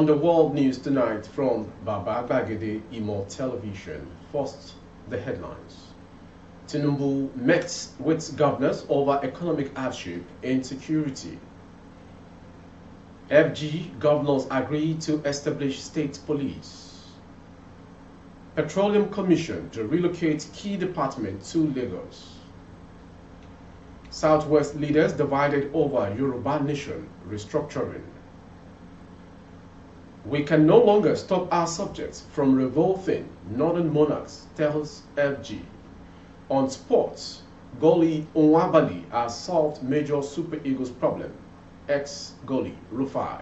On the world news tonight from Baba Bagede Imo Television. First, the headlines. Tinubu met with governors over economic hardship and security. FG governors agree to establish state police. Petroleum Commission to relocate key department to Lagos. Southwest leaders divided over Yoruba nation restructuring. We can no longer stop our subjects from revolting, Northern monarchs, tells FG. On sports, goalie Onwabali has solved major Super Eagles problem. Ex-goalie Rufai.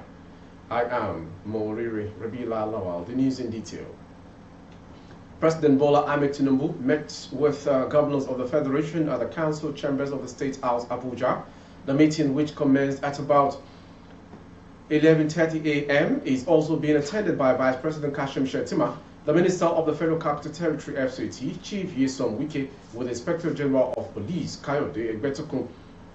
I am Moriri Rabila Lawal. The news in detail. President Bola Ahmed Tinubu met with governors of the Federation at the Council Chambers of the State House, Abuja. The meeting, which commenced at about 11:30 a.m., is also being attended by Vice President Kashim Shettima, the Minister of the Federal Capital Territory FCT, Chief Yesom Wike, with Inspector General of Police Kayode Egbetokun.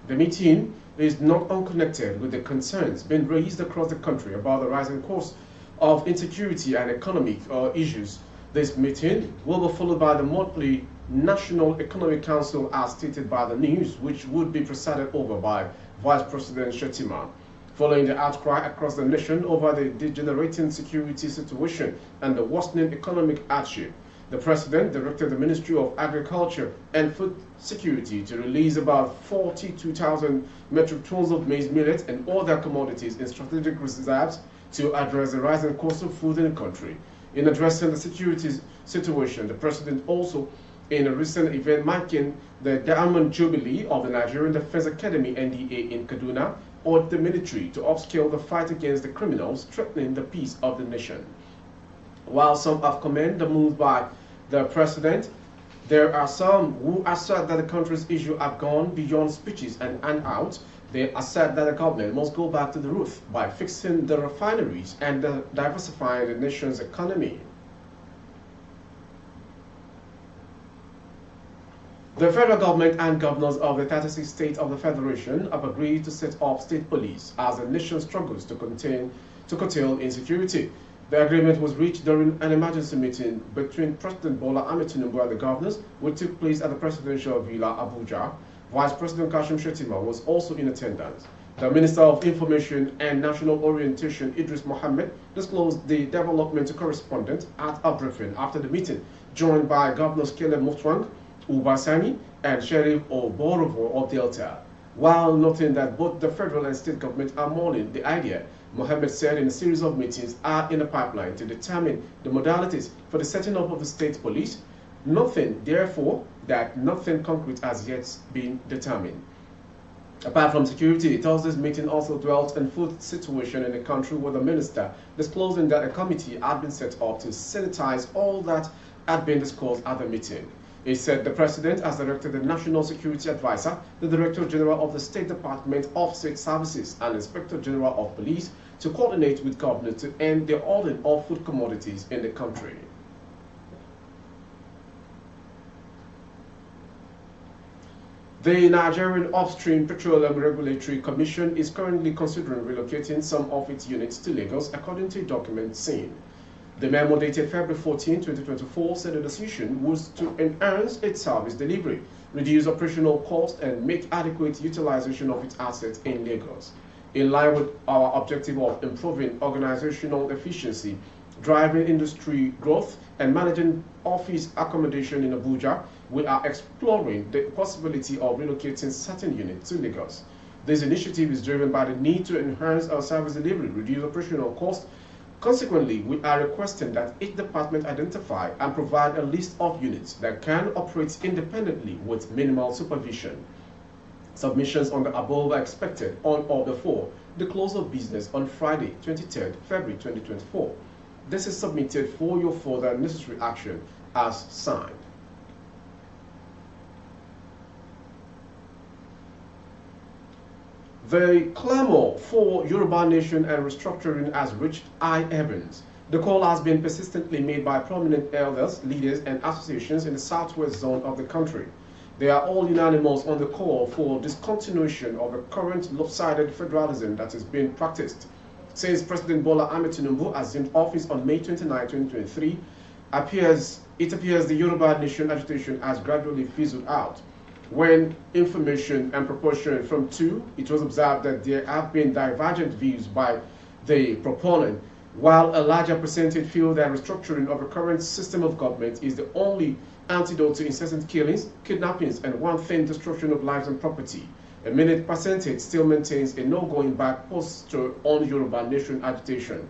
The meeting is not unconnected with the concerns being raised across the country about the rising cost of insecurity and economic issues. This meeting will be followed by the monthly National Economic Council, as stated by the news, which would be presided over by Vice President Shettima. Following the outcry across the nation over the degenerating security situation and the worsening economic hardship, the President directed the Ministry of Agriculture and Food Security to release about 42,000 metric tons of maize, millet, and other commodities in strategic reserves to address the rising cost of food in the country. In addressing the security situation, the President also, in a recent event marking the Diamond Jubilee of the Nigerian Defense Academy (NDA) in Kaduna, urged the military to upscale the fight against the criminals threatening the peace of the nation. While some have commended the move by the President, there are some who assert that the country's issues have gone beyond speeches and handouts. They assert that the government must go back to the roots by fixing the refineries and diversifying the nation's economy. The federal government and governors of the 36 states of the Federation have agreed to set up state police as the nation struggles to curtail insecurity. The agreement was reached during an emergency meeting between President Bola Ahmed Tinubu and the governors, which took place at the Presidential Villa, Abuja. Vice President Kashim Shettima was also in attendance. The Minister of Information and National Orientation, Idris Mohammed, disclosed the development to correspondent at a briefing after the meeting, joined by Governors Caleb Mutwang, Ubasani, and Sheriff Oborovo of Delta. While noting that both the federal and state government are mulling the idea, Mohammed said in a series of meetings are in the pipeline to determine the modalities for the setting up of the state police. Nothing, therefore, that nothing concrete has yet been determined. Apart from security, Thursday's meeting also dwelt on food situation in the country, with the minister disclosing that a committee had been set up to sanitize all that had been discussed at the meeting. He said the President has directed the National Security Advisor, the Director General of the State Department of State Services, and Inspector General of Police to coordinate with governors to end the hoarding of food commodities in the country. The Nigerian Upstream Petroleum Regulatory Commission is currently considering relocating some of its units to Lagos, according to a document seen. The memo dated February 14, 2024 said the decision was to enhance its service delivery, reduce operational costs, and make adequate utilization of its assets in Lagos. In line with our objective of improving organizational efficiency, driving industry growth, and managing office accommodation in Abuja, we are exploring the possibility of relocating certain units to Lagos. This initiative is driven by the need to enhance our service delivery, reduce operational costs. Consequently, we are requesting that each department identify and provide a list of units that can operate independently with minimal supervision. Submissions on the above are expected on or before the close of business on Friday, 23rd February 2024. This is submitted for your further necessary action as signed. The clamor for Yoruba nation and restructuring has reached high heavens. The call has been persistently made by prominent elders, leaders, and associations in the southwest zone of the country. They are all unanimous on the call for discontinuation of the current lopsided federalism that is being practiced. Since President Bola Ahmed Tinubu assumed office on May 29, 2023, it appears the Yoruba nation agitation has gradually fizzled out. When information and proportion from two, it was observed that there have been divergent views by the proponent, while a larger percentage feel that restructuring of the current system of government is the only antidote to incessant killings, kidnappings, and one-thing destruction of lives and property. A minute percentage still maintains a no-going-back posture on Yoruba nation agitation.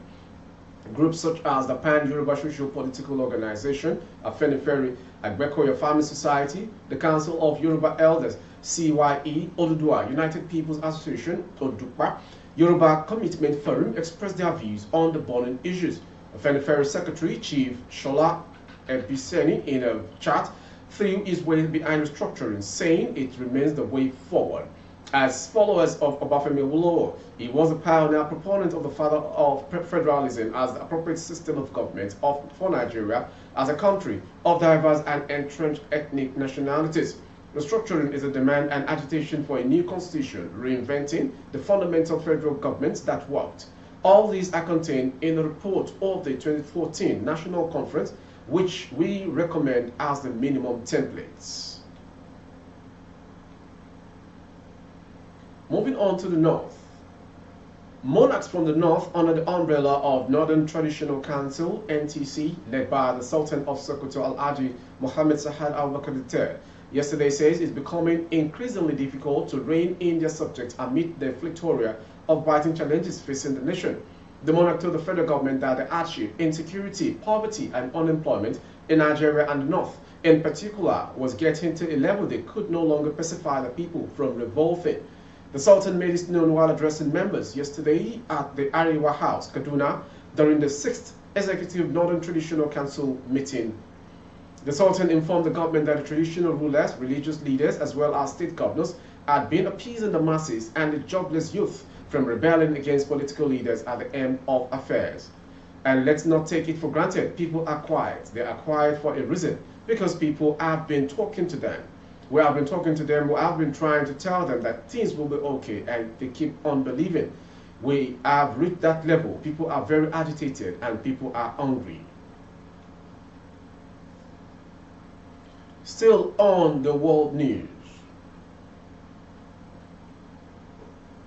Groups such as the Pan-Yoruba Socio-Political Organization, Afenifere Agbekoya Farming Society, the Council of Yoruba Elders, CYE, Oduduwa, United People's Association, Odupa, Yoruba Commitment Forum expressed their views on the burning issues. Afenifere Secretary Chief Shola Ebiseni, in a chat, threw his weight behind restructuring, saying it remains the way forward. As followers of Obafemi Awolowo, he was a pioneer proponent of the father of federalism as the appropriate system of government for Nigeria as a country of diverse and entrenched ethnic nationalities. Restructuring is a demand and agitation for a new constitution, reinventing the fundamental federal government that worked. All these are contained in the report of the 2014 National Conference, which we recommend as the minimum templates. Moving on to the north. Monarchs from the north, under the umbrella of Northern Traditional Council, NTC, led by the Sultan of Sokoto Al-Haji Mohammed Sahad Abubakar III, yesterday says it's becoming increasingly difficult to rein in their subjects amid the flurry of biting challenges facing the nation. The monarch told the federal government that the hardship, insecurity, poverty, and unemployment in Nigeria and the north, in particular, was getting to a level they could no longer pacify the people from revolting. The Sultan made this known while addressing members yesterday at the Ariwa House, Kaduna, during the 6th Executive Northern Traditional Council meeting. The Sultan informed the government that the traditional rulers, religious leaders, as well as state governors had been appeasing the masses and the jobless youth from rebelling against political leaders at the end of affairs. And let's not take it for granted, people are quiet. They are quiet for a reason, because people have been talking to them. We have been talking to them, we have been trying to tell them that things will be okay, and they keep on believing. We have reached that level. People are very agitated and people are hungry. Still on the world news.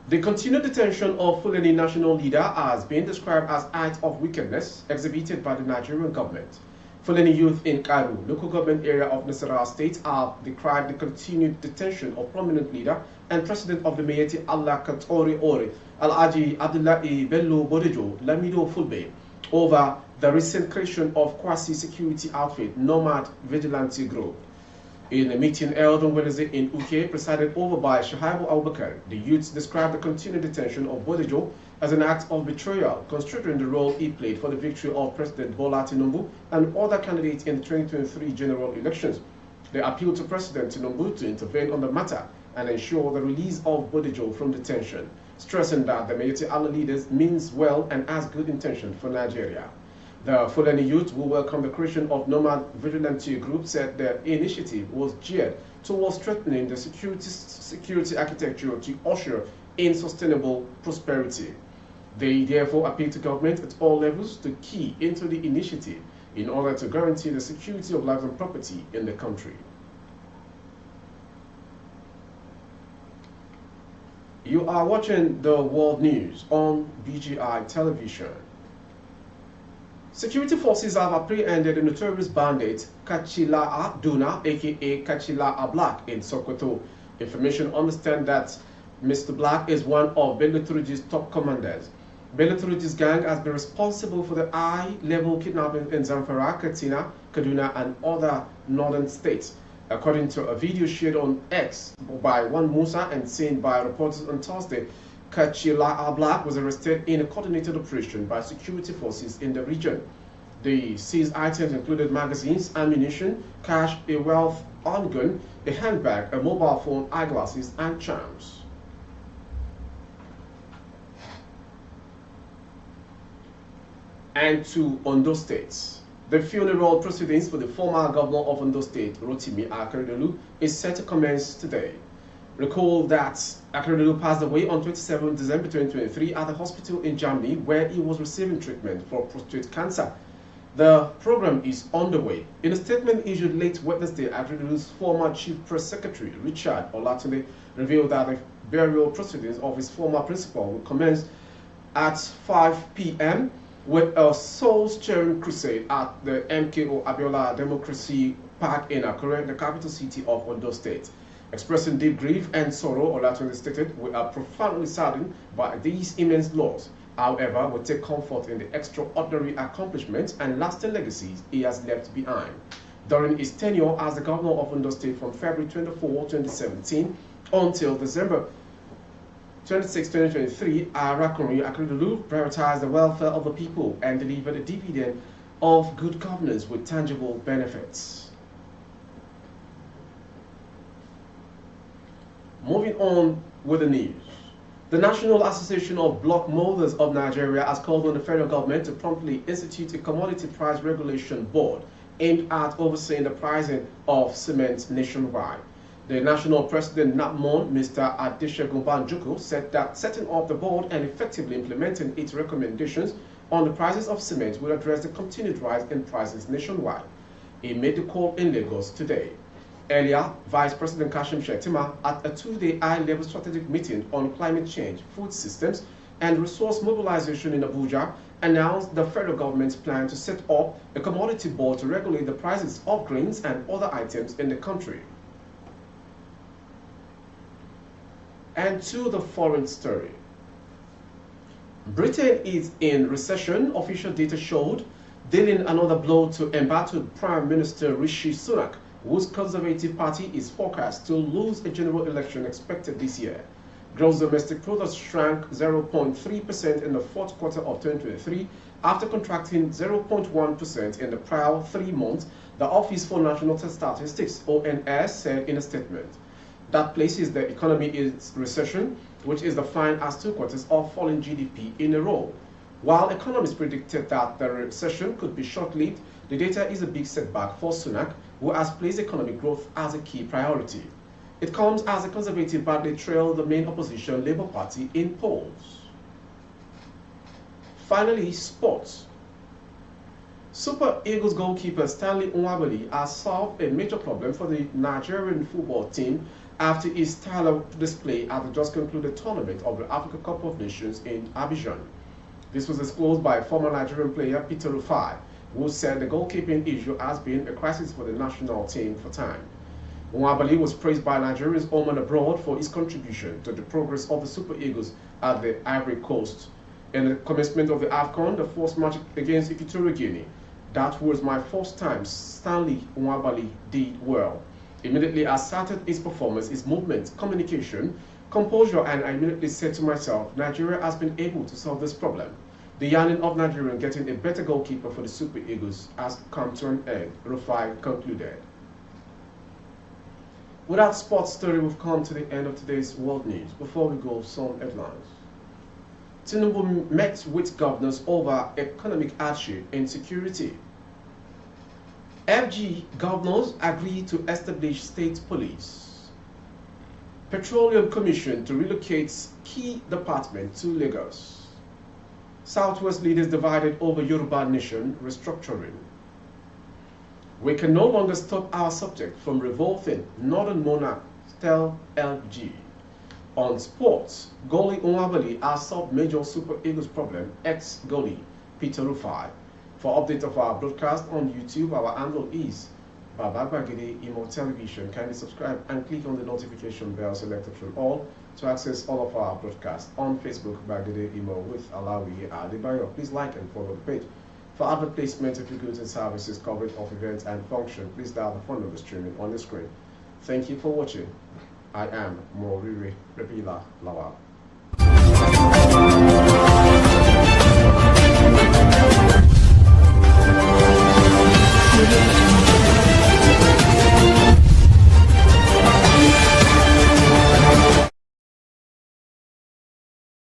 The continued detention of Fulani national leader has been described as acts of wickedness exhibited by the Nigerian government. Fulani youth in Karu, local government area of Nasarawa State, have decried the continued detention of prominent leader and president of the Miyetti Allah Katori Ore, Al-Haji Abdullahi Bello Bodejo Lamido Fulbe, over the recent creation of quasi-security outfit Nomad Vigilante Group. In a meeting held on Wednesday in Uke, presided over by Shahaibu Abubakar, the youths described the continued detention of Bodejo as an act of betrayal, considering the role he played for the victory of President Bola Tinubu and other candidates in the 2023 general elections. They appealed to President Tinubu to intervene on the matter and ensure the release of Bodejo from detention, stressing that the Miyetti Allah leaders means well and has good intention for Nigeria. The Fulani youth, who welcomed the creation of Nomad Vigilante Group, said their initiative was geared towards strengthening the security architecture to usher in sustainable prosperity. They therefore appeal to government at all levels to key into the initiative in order to guarantee the security of lives and property in the country. You are watching the world news on BGI television. Security forces have apprehended the notorious bandit Kachila Duna, aka Kachila Black, in Sokoto. Information understand that Mr. Black is one of Bello Turuji's top commanders. Bello Turuji's gang has been responsible for the high-level kidnapping in Zamfara, Katsina, Kaduna, and other northern states. According to a video shared on X by one Musa and seen by reporters on Thursday, Kachila Black was arrested in a coordinated operation by security forces in the region. The seized items included magazines, ammunition, cash, a wealth gun, a handbag, a mobile phone, eyeglasses, and charms. And to Ondo State. The funeral proceedings for the former governor of Ondo State, Rotimi Akeredolu, is set to commence today. Recall that Akeredolu passed away on 27 December 2023 at a hospital in Germany where he was receiving treatment for prostate cancer. The program is underway. In a statement issued late Wednesday, Akeredolu's former Chief Press Secretary, Richard Olatunde, revealed that the burial proceedings of his former principal will commence at 5 p.m. with a soul-stirring crusade at the MKO Abiola Democracy Park in Akure, the capital city of Ondo State. Expressing deep grief and sorrow, Olatunde stated, "We are profoundly saddened by these immense loss. However, we take comfort in the extraordinary accomplishments and lasting legacies he has left behind." During his tenure as the governor of Ondo State from February 24, 2017 until December 26, 2023, Arakunrin Akeredolu prioritized the welfare of the people and delivered a dividend of good governance with tangible benefits. Moving on with the news. The National Association of Block Molders of Nigeria has called on the federal government to promptly institute a commodity price regulation board aimed at overseeing the pricing of cement nationwide. The national president, NAPMON, Mr. Adesegun Banjoko, said that setting up the board and effectively implementing its recommendations on the prices of cement will address the continued rise in prices nationwide. He made the call in Lagos today. Earlier, Vice President Kashim Shettima, at a two-day high-level strategic meeting on climate change, food systems, and resource mobilization in Abuja, announced the federal government's plan to set up a commodity board to regulate the prices of grains and other items in the country. And to the foreign story. Britain is in recession, official data showed, dealing another blow to embattled Prime Minister Rishi Sunak, whose Conservative Party is forecast to lose a general election expected this year. Gross domestic product shrank 0.3% in the fourth quarter of 2023 after contracting 0.1% in the prior 3 months, the Office for National Statistics, ONS, said in a statement. That places the economy in recession, which is defined as 2 quarters of falling GDP in a row. While economists predicted that the recession could be short-lived, the data is a big setback for Sunak, who has placed economic growth as a key priority. It comes as the Conservative badly trail the main opposition Labour Party in polls. Finally, sports. Super Eagles goalkeeper Stanley Nwabali has solved a major problem for the Nigerian football team after his stellar display at the just concluded tournament of the Africa Cup of Nations in Abidjan. This was disclosed by former Nigerian player Peter Rufai, who said the goalkeeping issue has been a crisis for the national team for time. Nwabali was praised by Nigerians home and abroad for his contribution to the progress of the Super Eagles at the Ivory Coast. In the commencement of the AFCON, the first match against Equatorial Guinea, "That was my first time," Stanley Nwabali did well. Immediately I started his performance, his movement, communication, composure, and I immediately said to myself, Nigeria has been able to solve this problem. The yearning of Nigeria getting a better goalkeeper for the Super Eagles has come to an end, Rufai concluded. With that sports story, we've come to the end of today's world news. Before we go, some headlines. Tinubu met with governors over economic hardship and insecurity. FG governors agree to establish state police. Petroleum Commission to relocate key department to Lagos. Southwest leaders divided over Yoruba nation restructuring. We can no longer stop our subject from revolting, Northern Monarch, tell LG. On sports, goalie Nwabali has solved major Super Eagles problem, ex-goalie Peter Rufai. For update of our broadcast on YouTube, our handle is Baba Gbagede Imo Television. Kindly subscribe and click on the notification bell selected from all to access all of our broadcasts. On Facebook, Gbagede Imo with Alawi Adebayo. Please like and follow the page. For other placement of your goods and services, coverage of events and function, please dial the phone number streaming on the screen. Thank you for watching. I am Moriri Rebila Lawal.